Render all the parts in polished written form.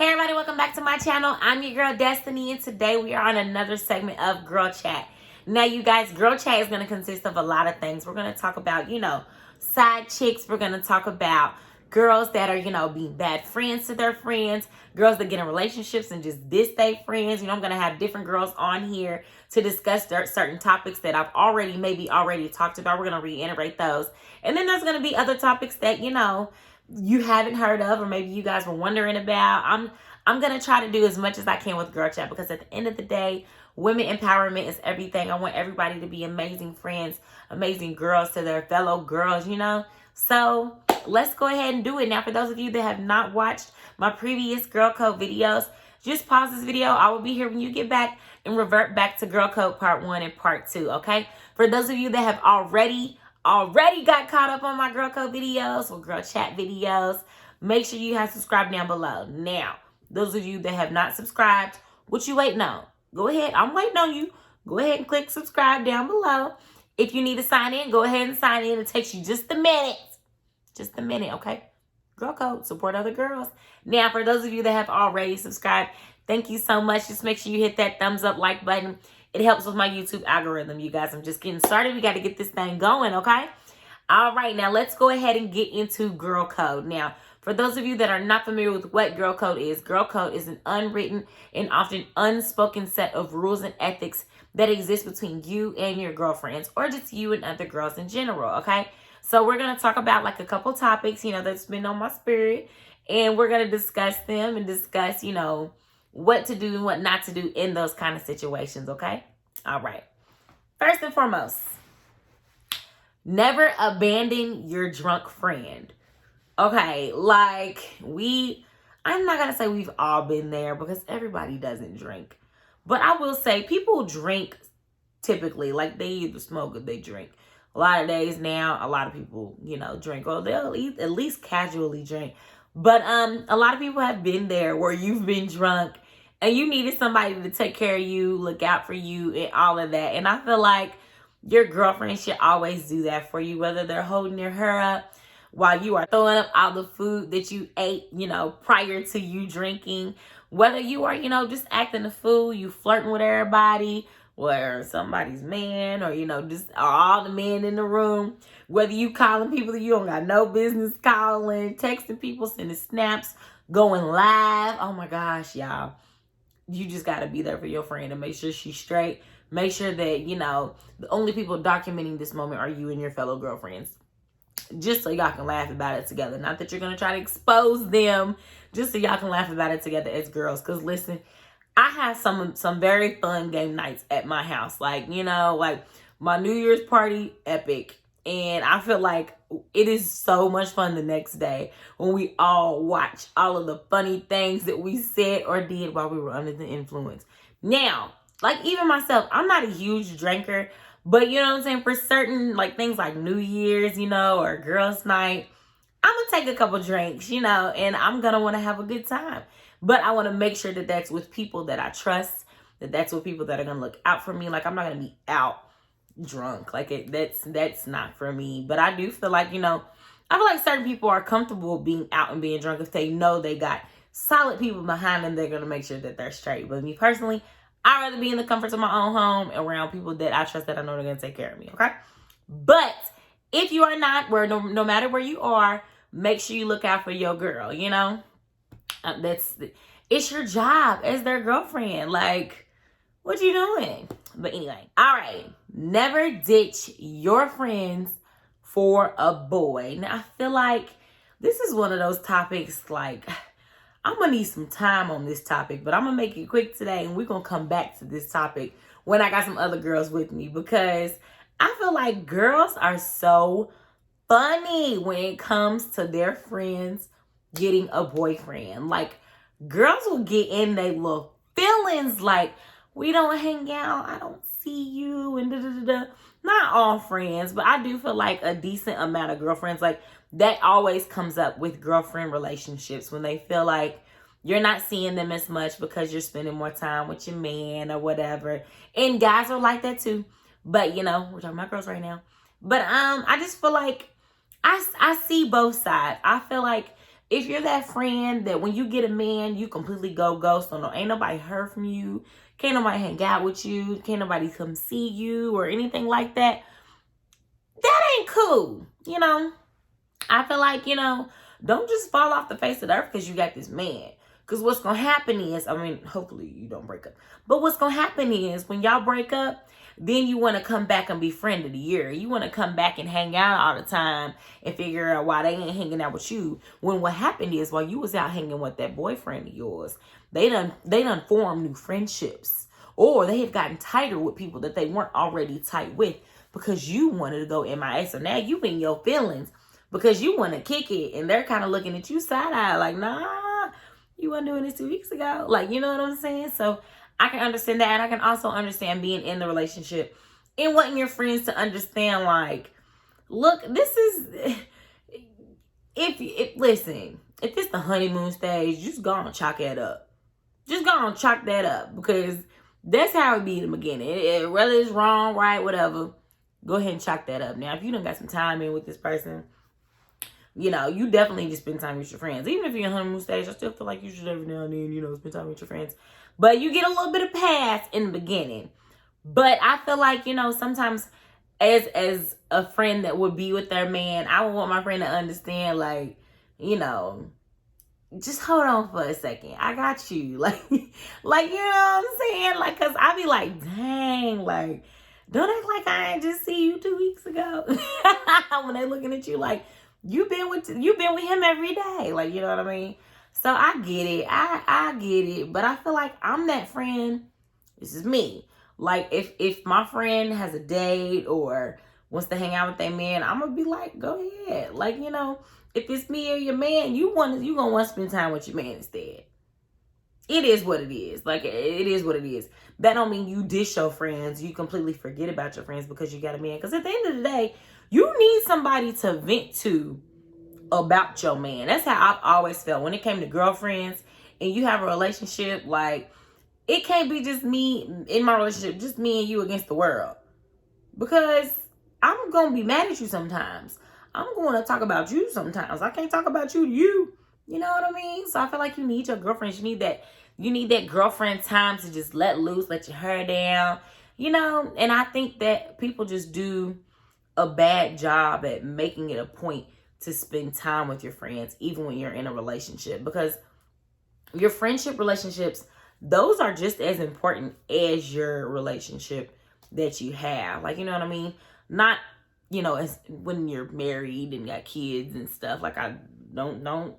Hey everybody, welcome back to my channel. I'm your girl Destiny, and today we are on another segment of Girl Chat. Now you guys, Girl Chat is going to consist of a lot of things. We're going to talk about, side chicks. We're going to talk about girls that are, being bad friends to their friends, girls that get in relationships and just diss their friends. I'm going to have different girls on here to discuss certain topics that I've already talked about. We're going to reiterate those. And then there's going to be other topics that, you haven't heard of, or maybe you guys were wondering about. I'm gonna try to do as much as I can with Girl Chat, because at the end of the day, women empowerment is everything. I want everybody to be amazing friends, amazing girls to their fellow girls, So let's go ahead and do it. Now, for those of you that have not watched my previous Girl Code videos, just pause this video. I will be here when you get back and revert back to Girl Code part 1 and part 2, okay? For those of you that have already got caught up on my Girl Code videos or Girl Chat videos, make sure you have subscribed down below. Now, those of you that have not subscribed, what you waiting on? Go ahead. I'm waiting on you. Go ahead and click subscribe down below. If you need to sign in, go ahead and sign in. It takes you just a minute. Just a minute, okay? Girl Code, support other girls. Now, for those of you that have already subscribed, thank you so much. Just make sure you hit that thumbs up like button. It helps with my YouTube algorithm, you guys. I'm just getting started. We got to get this thing going, okay? All right, now let's go ahead and get into Girl Code. Now, for those of you that are not familiar with what Girl Code is an unwritten and often unspoken set of rules and ethics that exist between you and your girlfriends, or just you and other girls in general, okay? So we're going to talk about like a couple topics, that's been on my spirit, and we're going to discuss them and discuss, what to do and what not to do in those kind of situations, okay? All right. First and foremost, never abandon your drunk friend. Okay, I'm not going to say we've all been there, because everybody doesn't drink. But I will say people drink typically, like they either smoke or they drink. A lot of days now, a lot of people, drink, or they'll at least casually drink. But a lot of people have been there where you've been drunk and you needed somebody to take care of you, look out for you, and all of that. And I feel like your girlfriend should always do that for you, whether they're holding your hair up while you are throwing up all the food that you ate, prior to you drinking. Whether you are, just acting a fool, you flirting with everybody, or somebody's man, or, just all the men in the room. Whether you calling people that you don't got no business calling, texting people, sending snaps, going live. Oh my gosh, y'all. You just got to be there for your friend and make sure she's straight. Make sure that, the only people documenting this moment are you and your fellow girlfriends. Just so y'all can laugh about it together. Not that you're going to try to expose them. Just so y'all can laugh about it together as girls. Because listen, I have some very fun game nights at my house. Like my New Year's party, epic. And I feel like it is so much fun the next day when we all watch all of the funny things that we said or did while we were under the influence. Now, even myself, I'm not a huge drinker, but you know what I'm saying? For certain things like New Year's, or girls' night, I'm going to take a couple drinks, and I'm going to want to have a good time. But I want to make sure that that's with people that I trust, that's with people that are going to look out for me. I'm not going to be out drunk. That's not for me. But I do feel like, I feel like certain people are comfortable being out and being drunk if they know they got solid people behind them. They're going to make sure that they're straight. But me personally, I'd rather be in the comforts of my own home around people that I trust, that I know they're going to take care of me, okay? But if you are not, no matter where you are, make sure you look out for your girl, it's your job as their girlfriend. What you doing? But anyway, all right. Never ditch your friends for a boy. Now, I feel like this is one of those topics, I'm going to need some time on this topic, but I'm going to make it quick today, and we're going to come back to this topic when I got some other girls with me, because I feel like girls are so funny when it comes to their friends getting a boyfriend. Girls will get in their little feelings, we don't hang out, I don't see you, and da-da-da-da. Not all friends, but I do feel like a decent amount of girlfriends, that always comes up with girlfriend relationships, when they feel like you're not seeing them as much because you're spending more time with your man or whatever. And guys are like that too. But, we're talking about girls right now. But I just feel like I see both sides. I feel like If you're that friend that when you get a man, you completely go ghost on, ain't nobody heard from you, can't nobody hang out with you, can't nobody come see you or anything like that, that ain't cool. You know, I feel like, you know, don't just fall off the face of the earth because you got this man. Because what's going to happen is, I mean, hopefully you don't break up. But what's going to happen is when y'all break up, then you want to come back and be friend of the year. You want to come back and hang out all the time and figure out why they ain't hanging out with you. When what happened is while you was out hanging with that boyfriend of yours, they done formed new friendships. Or they have gotten tighter with people that they weren't already tight with because you wanted to go MIA. So now you in your feelings because you want to kick it. And they're kind of looking at you side-eye like, nah, you weren't doing this 2 weeks ago. Like, you know what I'm saying? So I can understand that. And I can also understand being in the relationship and wanting your friends to understand, like, look, this is, listen, if it's the honeymoon stage, just go on and chalk that up. Just go on and chalk that up because that's how it be in the beginning. Whether it's wrong, right, whatever, go ahead and chalk that up. Now, if you done got some time in with this person, you know, you definitely need to spend time with your friends. Even if you're in honeymoon stage, I still feel like you should every now and then, you know, spend time with your friends. But you get a little bit of pass in the beginning. But I feel like, you know, sometimes as a friend that would be with their man, I would want my friend to understand, like, you know, just hold on for a second. I got you. Like, you know what I'm saying? Like, cause I be like, dang, like, don't act like I ain't just see you 2 weeks ago. When they looking at you like, you've been with him every day. Like, you know what I mean? So I get it. I get it. But I feel like I'm that friend. This is me. Like, if my friend has a date or wants to hang out with their man, I'm gonna be like, go ahead. Like, you know, if it's me or your man, you gonna want to spend time with your man instead. It is what it is. Like, it is what it is. That don't mean you dish your friends. You completely forget about your friends because you got a man. Because at the end of the day, you need somebody to vent to about your man. That's how I've always felt when it came to girlfriends and you have a relationship. Like, it can't be just me in my relationship, just me and you against the world. Because I'm going to be mad at you sometimes. I'm going to talk about you sometimes. I can't talk about you to you. You know what I mean? So I feel like you need your girlfriends. You need that girlfriend time to just let loose, let your hair down. You know, and I think that people just do a bad job at making it a point to spend time with your friends, even when you're in a relationship. Because your friendship relationships, those are just as important as your relationship that you have. Like, you know what I mean? Not, you know, as when you're married and got kids and stuff. Like, I don't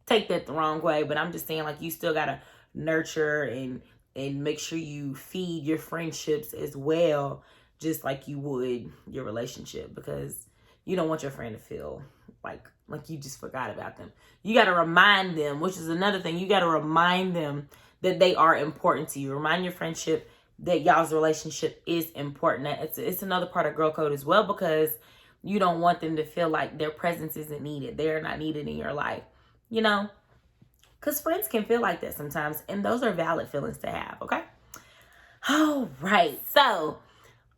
take that the wrong way, but I'm just saying, like, you still gotta nurture and make sure you feed your friendships as well, just like you would your relationship, because you don't want your friend to feel like you just forgot about them. You got to remind them, which is another thing. You got to remind them that they are important to you. Remind your friendship that y'all's relationship is important. It's another part of girl code as well, because you don't want them to feel like their presence isn't needed. They're not needed in your life, you know, because friends can feel like that sometimes, and those are valid feelings to have. Okay. All right. So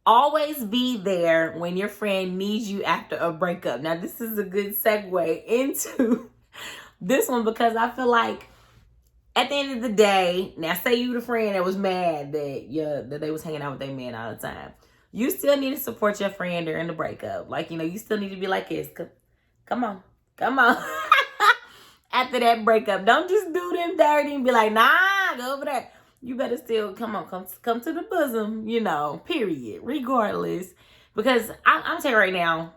always be there when your friend needs you after a breakup. Now, this is a good segue into this one, because I feel like at the end of the day, now say you the friend that was mad that they was hanging out with their man all the time. You still need to support your friend during the breakup. Like, you know, you still need to be like this. Come on. After that breakup, don't just do them dirty and be like, nah, go over there. You better still come to the bosom, you know, period, regardless. Because I'm telling you right now,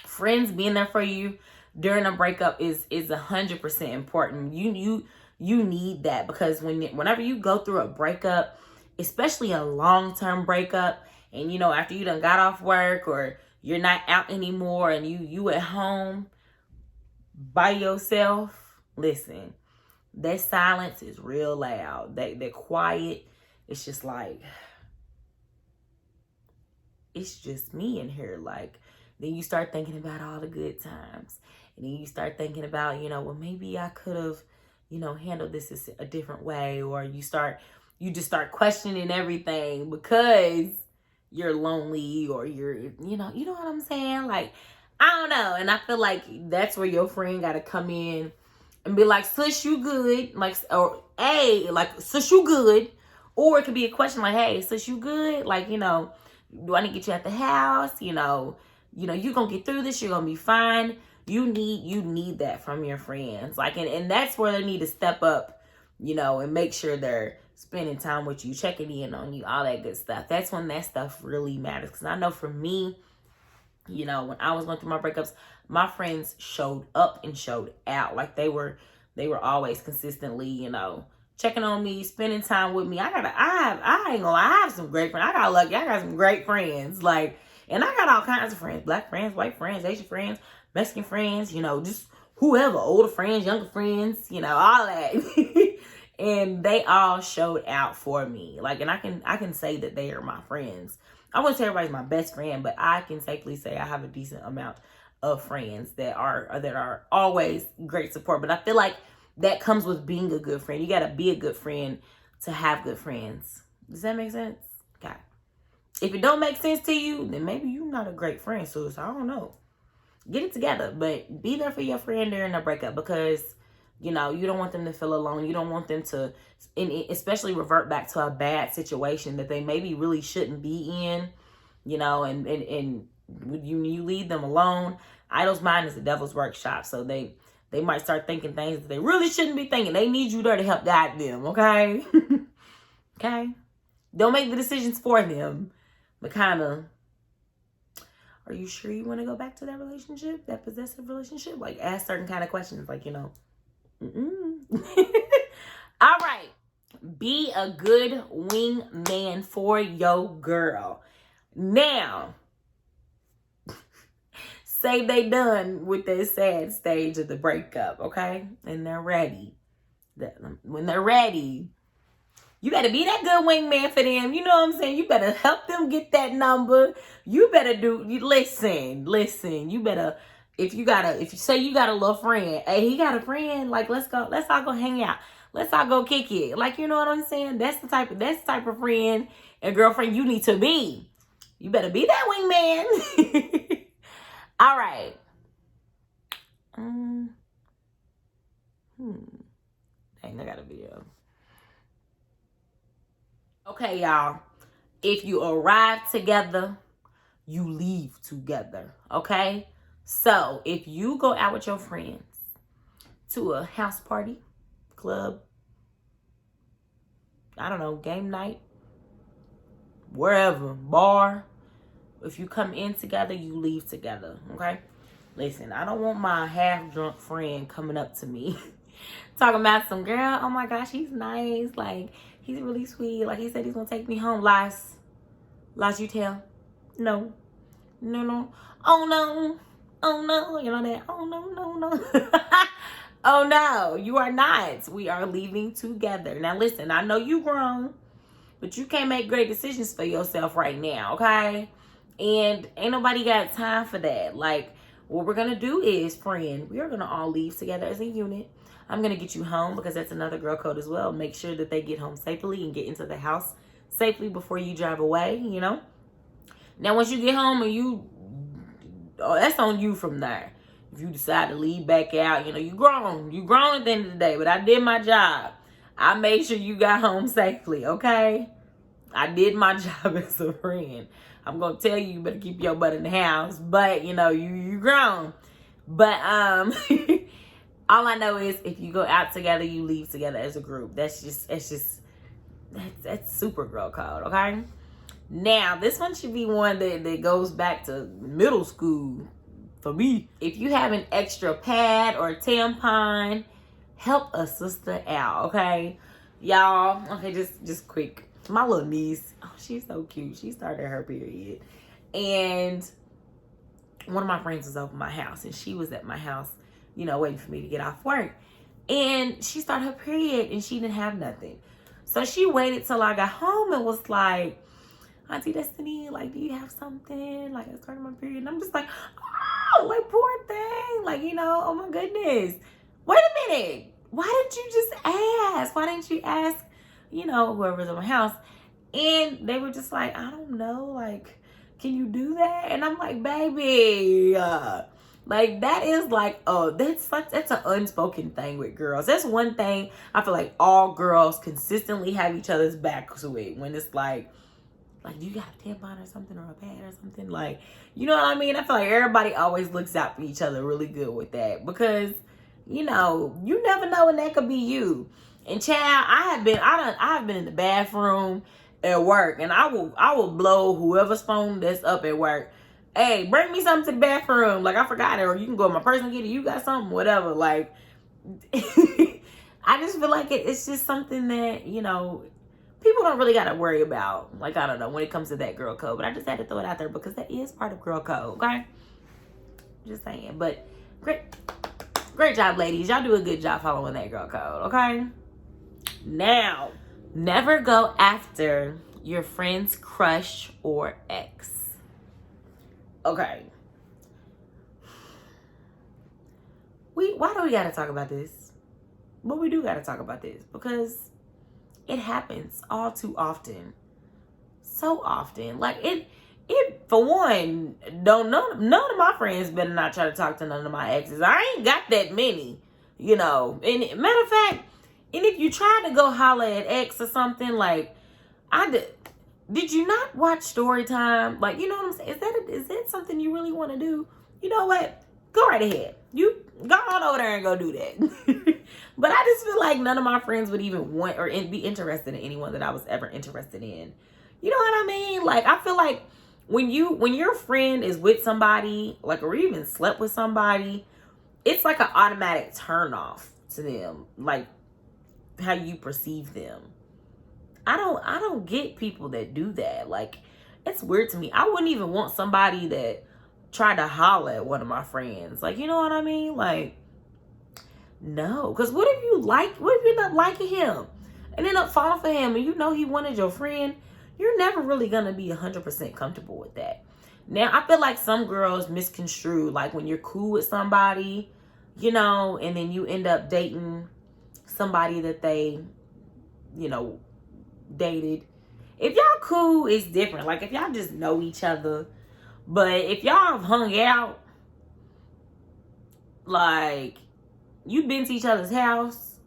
friends being there for you during a breakup is 100% important. You need that, because whenever you go through a breakup, especially a long-term breakup, and, you know, after you done got off work or you're not out anymore and you at home by yourself, listen, that silence is real loud. That quiet, it's just like, it's just me in here. Like, then you start thinking about all the good times. And then you start thinking about, you know, well, maybe I could have, you know, handled this a different way. Or you just start questioning everything because you're lonely, or you know what I'm saying? Like, I don't know. And I feel like that's where your friend got to come in and be like, sis, you good? Like, or hey, like, sis, you good? Or it could be a question like, hey, sis, you good? Like, you know, do I need to get you at the house? You know, you're gonna get through this, you're gonna be fine. You need that from your friends. Like, and that's where they need to step up, you know, and make sure they're spending time with you, checking in on you, all that good stuff. That's when that stuff really matters. Because I know for me, you know, when I was going through my breakups, my friends showed up and showed out. Like they were always consistently, you know, checking on me, spending time with me. I ain't gonna lie, I have some great friends. I got lucky. I got some great friends. Like, and I got all kinds of friends. Black friends, white friends, Asian friends, Mexican friends, you know, just whoever, older friends, younger friends, you know, all that. And they all showed out for me. Like, and I can say that they are my friends. I wouldn't say everybody's my best friend, but I can safely say I have a decent amount of friends that are always great support. But I feel like that comes with being a good friend. You got to be a good friend to have good friends. Does that make sense? Okay. If it don't make sense to you, then maybe you're not a great friend, so I don't know. Get it together, but be there for your friend during a breakup, because you know, you don't want them to feel alone. You don't want them to, especially revert back to a bad situation that they maybe really shouldn't be in, you know, and you leave them alone. Idle's mind is the devil's workshop. So they might start thinking things that they really shouldn't be thinking. They need you there to help guide them, okay? Okay? Don't make the decisions for them, but kind of, are you sure you want to go back to that relationship, that possessive relationship? Like, ask certain kind of questions, like, you know, all right. Be a good wingman for your girl. Now, say they done with that sad stage of the breakup, okay? And they're ready. When they're ready, you better be that good wingman for them. You know what I'm saying? You better help them get that number. You better listen. You better, if you say you got a little friend, hey, he got a friend, like, let's all go hang out. Let's all go kick it. Like, you know what I'm saying? That's the type of friend and girlfriend you need to be. You better be that wingman. All right. Dang, I got a video. Okay, y'all. If you arrive together, you leave together. Okay? So, if you go out with your friends to a house party, club, I don't know, game night, wherever, bar, if you come in together, you leave together, okay? Listen, I don't want my half-drunk friend coming up to me talking about some girl, oh my gosh, he's nice, like, he's really sweet, like, he said he's gonna take me home. Lies, you tell. No. Oh no, you know that? Oh no. Oh no, you are not. We are leaving together. Now listen, I know you grown, but you can't make great decisions for yourself right now, okay? And ain't nobody got time for that. Like, what we're gonna do is, friend, we are gonna all leave together as a unit. I'm gonna get you home, because that's another girl code as well. Make sure that they get home safely and get into the house safely before you drive away, you know? Now, once you get home and that's on you from there. If you decide to leave back out, you know, you grown at the end of the day, but I did my job. I made sure you got home safely, okay? I did my job as a friend. I'm gonna tell you better keep your butt in the house, but you know, you grown. But all I know is if you go out together, you leave together as a group. That's super girl code, okay? Now, this one should be one that goes back to middle school for me. If you have an extra pad or tampon, help a sister out, okay? Y'all, okay, just quick. My little niece, oh, she's so cute. She started her period. And one of my friends was over my house, and she was at my house, you know, waiting for me to get off work. And she started her period, and she didn't have nothing. So she waited till I got home and was like, Auntie Destiny, like, do you have something? Like, I started my period. And I'm just like, oh, like, poor thing. Like, you know, oh my goodness. Wait a minute. Why didn't you just ask? Why didn't you ask, you know, whoever's in my house? And they were just like, I don't know. Like, can you do that? And I'm like, baby, Like, that is like, oh, that's an unspoken thing with girls. That's one thing I feel like all girls consistently have each other's backs with, when it's like, do you got a tampon or something, or a pad or something? Like, you know what I mean? I feel like everybody always looks out for each other really good with that, because, you know, you never know when that could be you. And child, I've been in the bathroom at work, and I will blow whoever's phone that's up at work. Hey, bring me something to the bathroom. Like, I forgot it, or you can go to my purse and get it. You got something, whatever. Like, I just feel like it's just something that, you know, people don't really got to worry about. Like, I don't know, when it comes to that girl code. But I just had to throw it out there because that is part of girl code, okay? Just saying. But great job, ladies. Y'all do a good job following that girl code, okay? Now, never go after your friend's crush or ex. Okay. Why do we got to talk about this? But we do got to talk about this because it happens all too often. So often. Like, it for one, none of my friends better not try to talk to none of my exes. I ain't got that many, you know. And matter of fact, and if you try to go holler at ex or something, like, did you not watch Storytime? Like, you know what I'm saying? Is that something you really want to do? You know what? Go right ahead. You go on over there and go do that. But I just feel like none of my friends would even want or be interested in anyone that I was ever interested in. You know what I mean? Like, I feel like when your friend is with somebody, like, or even slept with somebody, it's like an automatic turn off to them, like how you perceive them. I don't get people that do that. Like, it's weird to me. I wouldn't even want somebody that tried to holler at one of my friends. Like, you know what I mean? Like, no. Because what if you end up liking him and end up falling for him, and you know he wanted your friend? You're never really going to be 100% comfortable with that. Now, I feel like some girls misconstrue, like, when you're cool with somebody, you know, and then you end up dating somebody that they, you know, dated. If y'all cool, it's different. Like, if y'all just know each other. But if y'all have hung out, like, you've been to each other's house,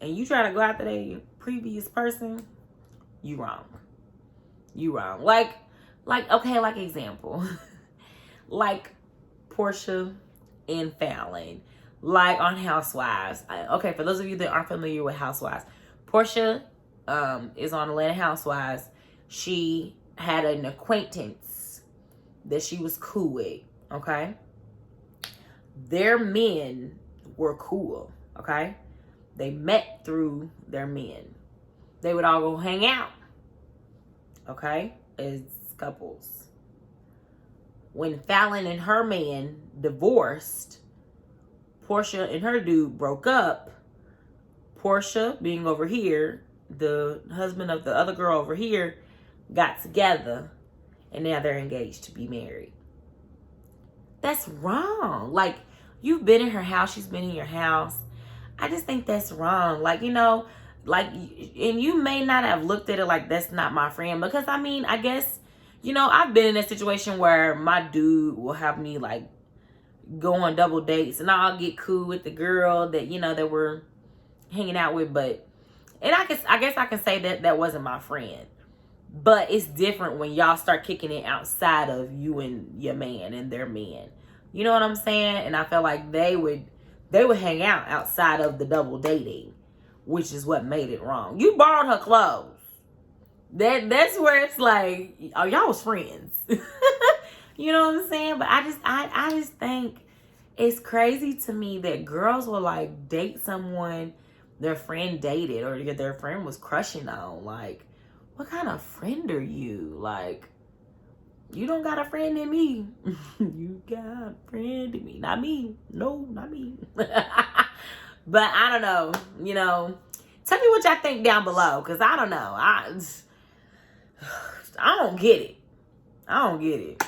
and you try to go after the previous person, you wrong. You wrong. Like, okay, like, example. Like, Portia and Fallon. Like, on Housewives. Okay, for those of you that aren't familiar with Housewives, Portia is on Atlanta Housewives. She had an acquaintance that she was cool with, okay? Their men were cool, okay? They met through their men. They would all go hang out, okay, as couples. When Fallon and her man divorced, Portia and her dude broke up. Portia, being over here, the husband of the other girl over here, got together, and now they're engaged to be married. That's wrong. Like, you've been in her house, she's been in your house. I just think that's wrong. Like, you know, like, and you may not have looked at it like, that's not my friend, because, I mean, I guess, you know, I've been in a situation where my dude will have me, like, go on double dates, and I'll get cool with the girl that, you know, that we're hanging out with, but, and I guess I can say that wasn't my friend. But it's different when y'all start kicking it outside of you and your man and their man. You know what I'm saying? And I feel like they would hang out outside of the double dating, which is what made it wrong. You borrowed her clothes. That's where it's like, oh, y'all was friends. You know what I'm saying? But I just think it's crazy to me that girls will, like, date someone their friend dated or their friend was crushing on. Like, what kind of friend are you? Like, you don't got a friend in me. You got a friend in me. Not me. No, not me. But I don't know. You know, tell me what y'all think down below, because I don't know. I don't get it. I don't get it.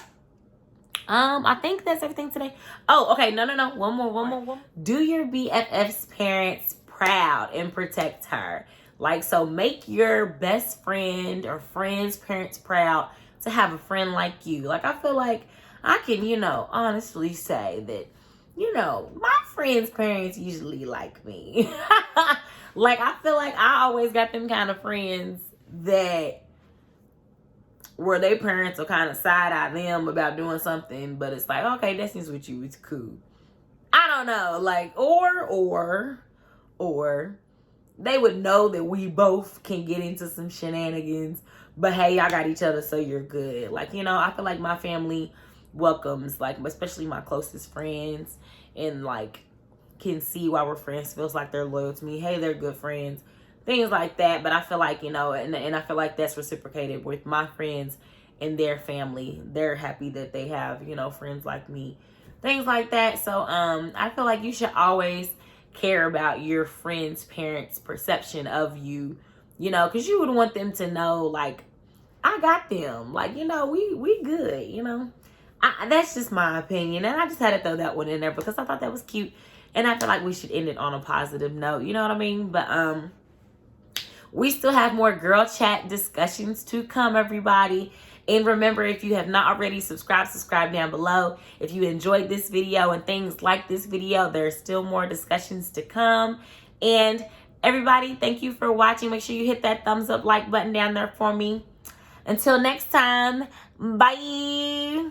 I think that's everything today. Oh, okay. No. One more. Do your BFF's parents proud and protect her. Like, so make your best friend or friend's parents proud to have a friend like you. Like, I feel like I can, honestly say that, my friends' parents usually like me. Like, I feel like I always got them kind of friends that where their parents will kind of side eye them about doing something, but it's like, okay, that's just with you, it's cool. I don't know, like, or they would know that we both can get into some shenanigans, but hey, y'all got each other, so you're good. Like, I feel like my family welcomes, like, especially my closest friends, and like can see why we're friends, feels like they're loyal to me. Hey, they're good friends, things like that. But I feel like, and I feel like that's reciprocated with my friends and their family. They're happy that they have, friends like me, things like that. So I feel like you should always care about your friends' parents' perception of you, because you would want them to know, like, I got them, like, we good. That's just my opinion, and I just had to throw that one in there because I thought that was cute, and I feel like we should end it on a positive note, you know what I mean? But we still have more girl chat discussions to come, everybody. And remember, if you have not already subscribe down below. If you enjoyed this video and things like this video, there's still more discussions to come. And everybody, thank you for watching. Make sure you hit that thumbs up like button down there for me. Until next time, bye.